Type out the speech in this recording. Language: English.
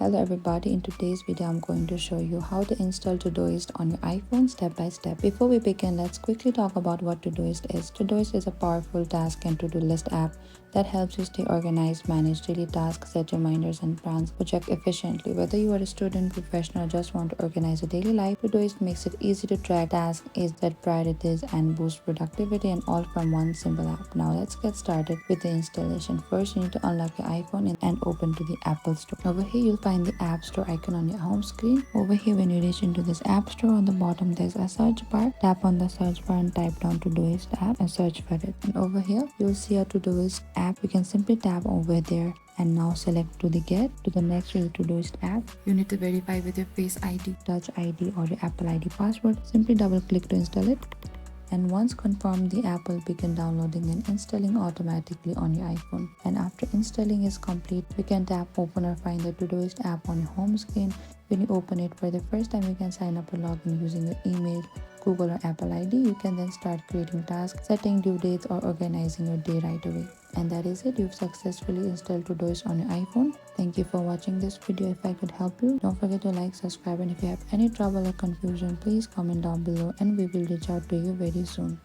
Hello everybody, in today's video I'm going to show you how to install Todoist on your iPhone step by step. Before we begin, let's quickly talk about what Todoist is. Todoist is a powerful task and to-do list app that helps you stay organized, manage daily tasks, set reminders and plans, project efficiently. Whether you are a student, professional, or just want to organize your daily life, Todoist makes it easy to track tasks, set priorities, and boost productivity, and all from one simple app. Now let's get started with the installation. First, you need to unlock your iPhone and open to the Apple Store. Over here, you'll find the App Store icon on your home screen. Over here, when you reach into this App Store, on the bottom there's a search bar. Tap on the search bar and type down Todoist app and search for it. And over here, you'll see a Todoist app. You can simply tap over there and now select to the next Todoist app. You need to verify with your Face ID, Touch ID, or your Apple ID password. Simply double click to install it. And once confirmed, the app will begin downloading and installing automatically on your iPhone. And after installing is complete, you can tap open or find the Todoist app on your home screen. When you open it for the first time, you can sign up or log in using your email, Google or Apple ID. You can then start creating tasks, setting due dates, or organizing your day right away. And that is it. You've successfully installed Todoist on your iPhone. Thank you for watching this video. If I could help you, don't forget to like, subscribe, and if you have any trouble or confusion, please comment down below and we will reach out to you very soon.